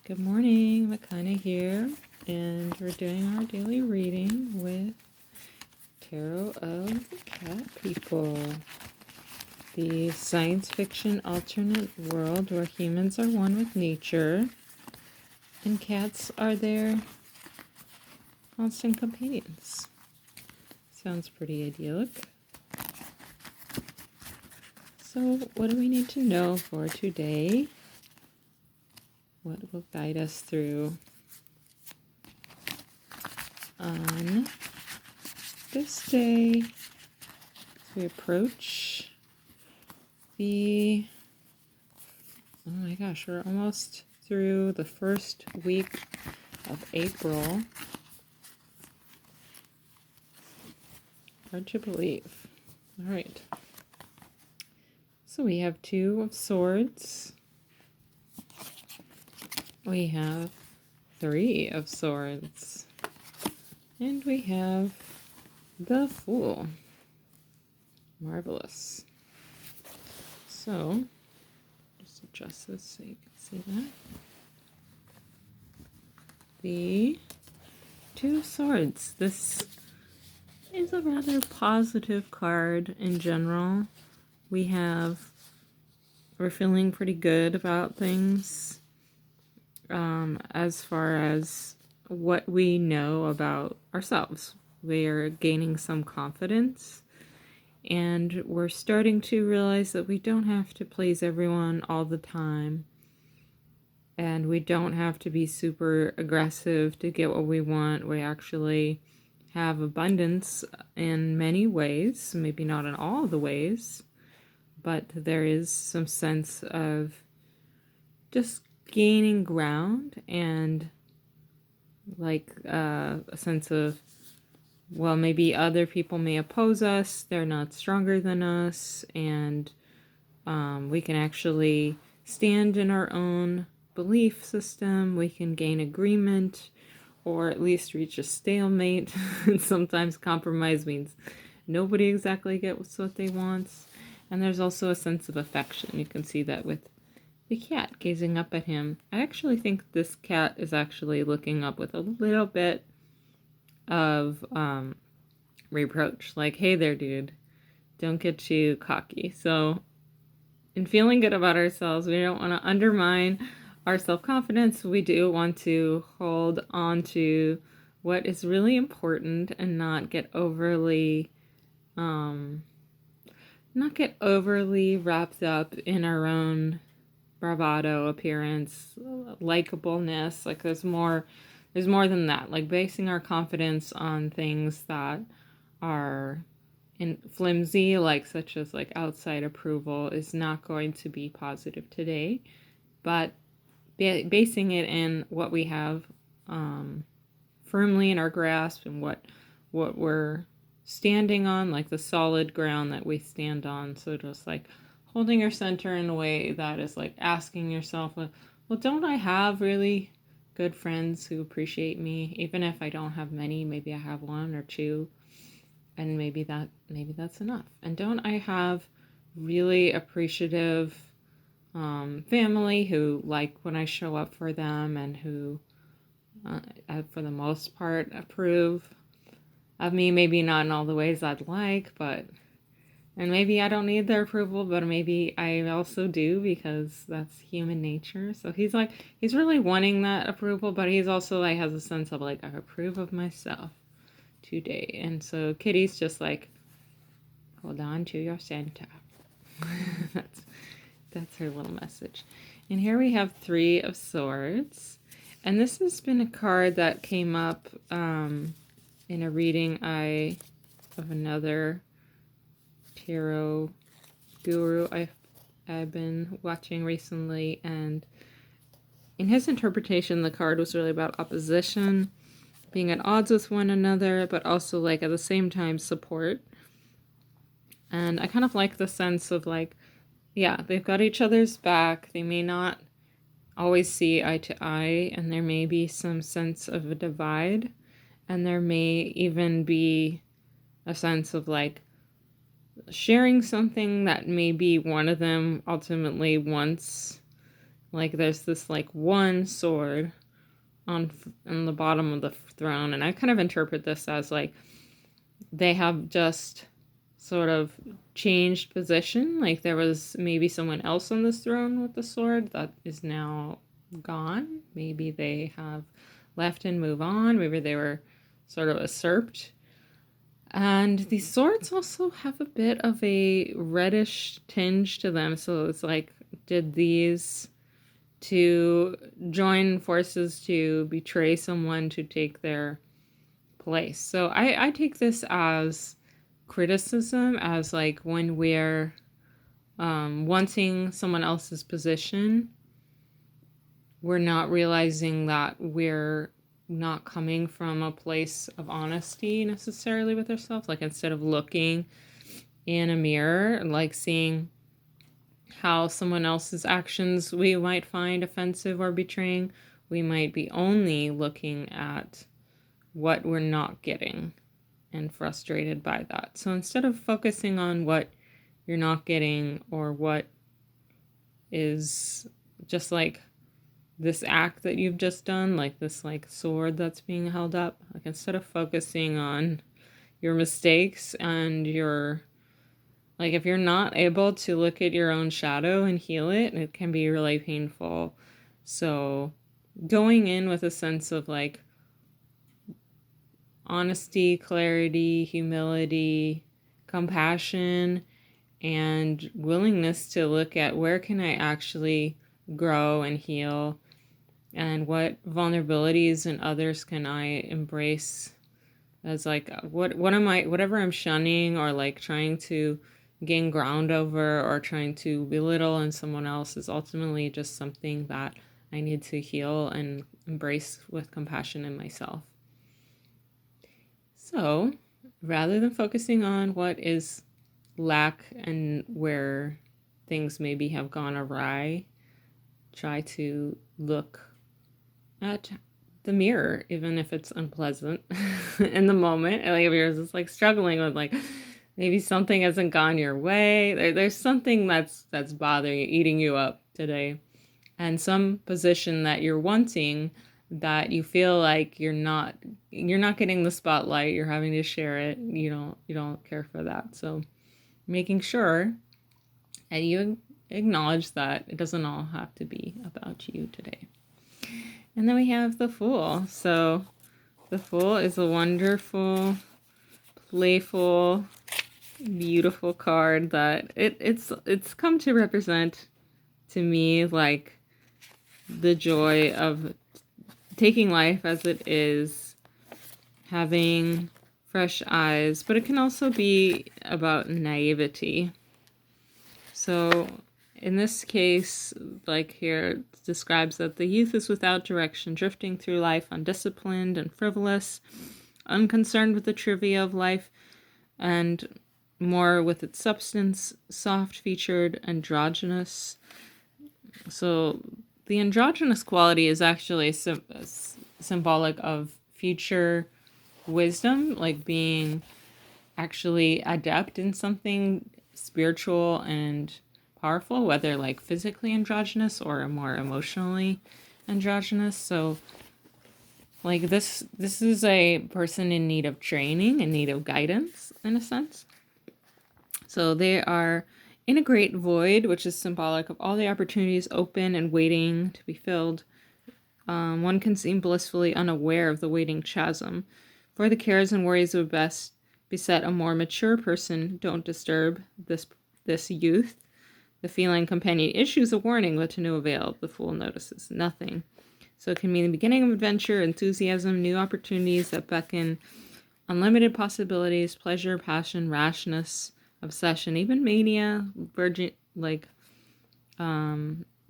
Good morning, Makané here, and we're doing our daily reading with Tarot of the Cat People, the science fiction alternate world where humans are one with nature and cats are their constant companions. Sounds pretty idyllic. So, what do we need to know for today? What will guide us through on this day as we approach oh my gosh, we're almost through the first week of April. Hard to believe. All right. So we have Two of Swords. We have Three of Swords. And we have the Fool. Marvelous. So, just adjust this so you can see that. The Two of Swords. This is a rather positive card in general. We're feeling pretty good about things. As far as what we know about ourselves. We're gaining some confidence, and we're starting to realize that we don't have to please everyone all the time, and we don't have to be super aggressive to get what we want. We actually have abundance in many ways, maybe not in all the ways, but there is some sense of just gaining ground and a sense of, well, maybe other people may oppose us, they're not stronger than us, and we can actually stand in our own belief system. We can gain agreement, or at least reach a stalemate. And sometimes compromise means nobody exactly gets what they want. And there's also a sense of affection. You can see that with the cat gazing up at him. I actually think this cat is actually looking up with a little bit of reproach. Like, hey there, dude. Don't get too cocky. So, in feeling good about ourselves, we don't want to undermine our self-confidence. We do want to hold on to what is really important and not get overly wrapped up in our own bravado, appearance, likableness. Like there's more than that. Like basing our confidence on things that are flimsy, like such as like outside approval, is not going to be positive today. But basing it in what we have firmly in our grasp and what we're standing on, like the solid ground that we stand on. So just like holding your center in a way that is like asking yourself, well, don't I have really good friends who appreciate me? Even if I don't have many, maybe I have one or two, and maybe that's enough. And don't I have really appreciative family who like when I show up for them, and who for the most part approve of me? Maybe not in all the ways I'd like, and maybe I don't need their approval, but maybe I also do, because that's human nature. So he's really wanting that approval, but he's also like has a sense of like, I approve of myself today. And so Kitty's just like, hold on to your center. that's her little message. And here we have Three of Swords. And this has been a card that came up in a reading of another tarot guru I've been watching recently, and in his interpretation the card was really about opposition, being at odds with one another, but also like at the same time support. And I kind of like the sense of like, yeah, they've got each other's back. They may not always see eye to eye, and there may be some sense of a divide, and there may even be a sense of like sharing something that maybe one of them ultimately wants Like there's this like one sword on the bottom of the throne, and I kind of interpret this as like they have just sort of changed position. Like there was maybe someone else on this throne with the sword that is now gone. Maybe they have left and move on. Maybe they were sort of usurped. And these swords also have a bit of a reddish tinge to them. So it's like, did these to join forces to betray someone to take their place? So I take this as criticism, as like when we're wanting someone else's position, we're not realizing that we're not coming from a place of honesty necessarily with ourselves. Like instead of looking in a mirror, like seeing how someone else's actions we might find offensive or betraying, we might be only looking at what we're not getting and frustrated by that. So instead of focusing on what you're not getting or what is just like this act that you've just done, like this like sword that's being held up, like instead of focusing on your mistakes and your, like if you're not able to look at your own shadow and heal it, it can be really painful. So going in with a sense of like honesty, clarity, humility, compassion, and willingness to look at where can I actually grow and heal, and what vulnerabilities in others can I embrace as like what am I, whatever I'm shunning or like trying to gain ground over or trying to belittle in someone else is ultimately just something that I need to heal and embrace with compassion in myself. So rather than focusing on what is lack and where things maybe have gone awry, try to look at the mirror, even if it's unpleasant in the moment. Like if you're just like struggling with like maybe something hasn't gone your way, there's something that's bothering you, eating you up today, and some position that you're wanting that you feel like you're not getting the spotlight, you're having to share it, you don't care for that. So making sure that you acknowledge that it doesn't all have to be about you today. And then we have the Fool. So the Fool is a wonderful, playful, beautiful card that it's come to represent to me like the joy of taking life as it is, having fresh eyes, but it can also be about naivety. So in this case, like here, it describes that the youth is without direction, drifting through life undisciplined and frivolous, unconcerned with the trivia of life, and more with its substance, soft-featured, androgynous. So the androgynous quality is actually symbolic of future wisdom, like being actually adept in something spiritual and powerful, whether like physically androgynous or more emotionally androgynous. So like this is a person in need of training, in need of guidance in a sense. So they are in a great void, which is symbolic of all the opportunities open and waiting to be filled. One can seem blissfully unaware of the waiting chasm, for the cares and worries of best beset a more mature person. Don't disturb this youth. The feline companion issues a warning, but to no avail. The Fool notices nothing. So it can mean the beginning of adventure, enthusiasm, new opportunities that beckon, unlimited possibilities, pleasure, passion, rashness, obsession, even mania,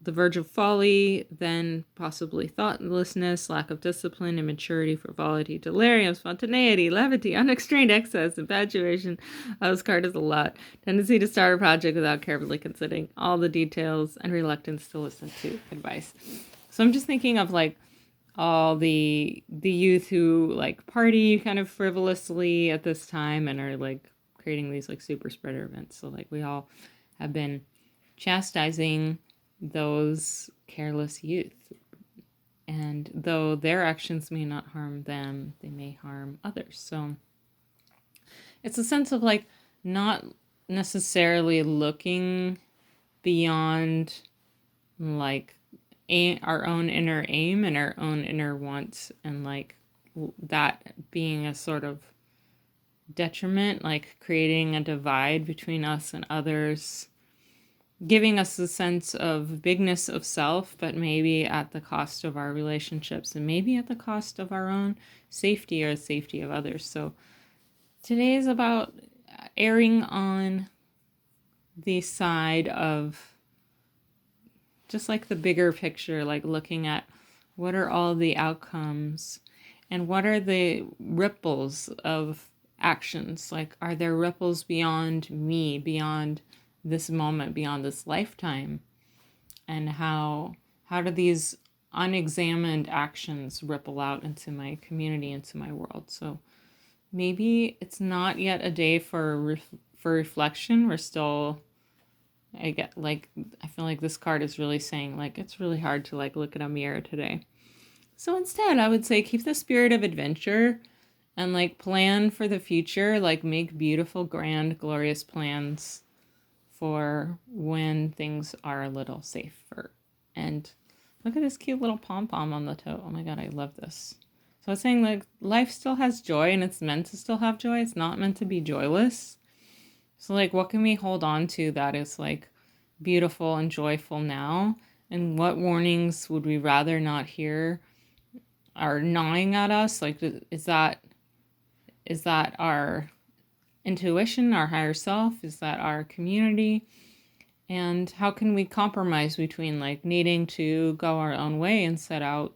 the verge of folly, then possibly thoughtlessness, lack of discipline, immaturity, frivolity, delirium, spontaneity, levity, unrestrained excess, infatuation. Oh, this card is a lot. Tendency to start a project without carefully considering all the details, and reluctance to listen to advice. So I'm just thinking of like all the youth who like party kind of frivolously at this time and are like creating these like super spreader events. So like we all have been chastising those careless youth. And though their actions may not harm them, they may harm others. So it's a sense of like not necessarily looking beyond like our own inner aim and our own inner wants, and like that being a sort of detriment, like creating a divide between us and others, giving us a sense of bigness of self, but maybe at the cost of our relationships and maybe at the cost of our own safety or the safety of others. So today is about erring on the side of just like the bigger picture, like looking at what are all the outcomes and what are the ripples of actions. Like, are there ripples beyond me, beyond this moment, beyond this lifetime? And how do these unexamined actions ripple out into my community, into my world? So maybe it's not yet a day for reflection. We're still, I feel like this card is really saying like it's really hard to like look at a mirror today. So instead, I would say keep the spirit of adventure and like plan for the future, like make beautiful, grand, glorious plans for when things are a little safer. And look at this cute little pom-pom on the toe. Oh my God, I love this. So I was saying like life still has joy and it's meant to still have joy. It's not meant to be joyless. So like what can we hold on to that is like beautiful and joyful now? And what warnings would we rather not hear are gnawing at us? Like is that our intuition, our higher self? Is that our community? And how can we compromise between like needing to go our own way and set out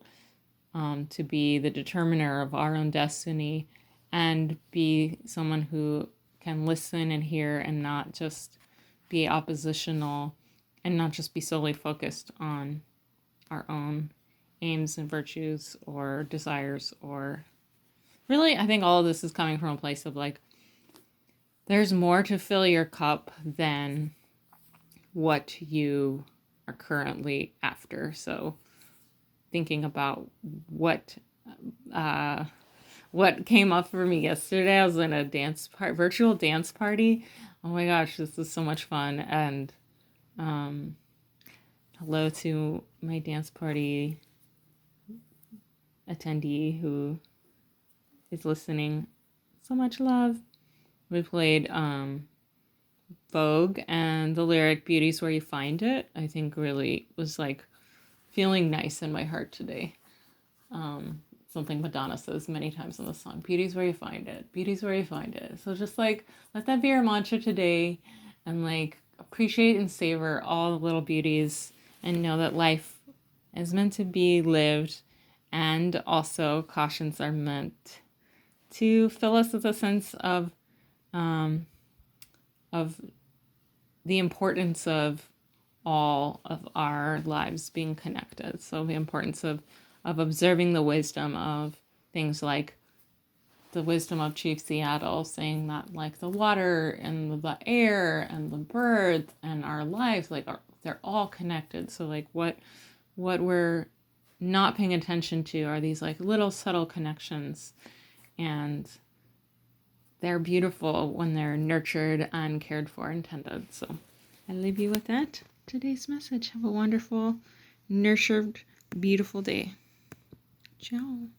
to be the determiner of our own destiny and be someone who can listen and hear and not just be oppositional and not just be solely focused on our own aims and virtues or desires? Or really, I think all of this is coming from a place of like, there's more to fill your cup than what you are currently after. So thinking about what came up for me yesterday, I was in a virtual dance party. Oh my gosh, this is so much fun. And hello to my dance party attendee who is listening. So much love. We played Vogue, and the lyric "Beauty's where you find it" I think really was like feeling nice in my heart today. Something Madonna says many times in the song, "Beauty's where you find it, beauty's where you find it." So just like let that be your mantra today, and like appreciate and savor all the little beauties, and know that life is meant to be lived, and also cautions are meant to fill us with a sense of the importance of all of our lives being connected. So the importance of observing the wisdom of things like the wisdom of Chief Seattle saying that like the water and the air and the birds and our lives, like they're all connected. So like what we're not paying attention to are these like little subtle connections, and they're beautiful when they're nurtured and cared for and tended. So I leave you with that. Today's message. Have a wonderful, nurtured, beautiful day. Ciao.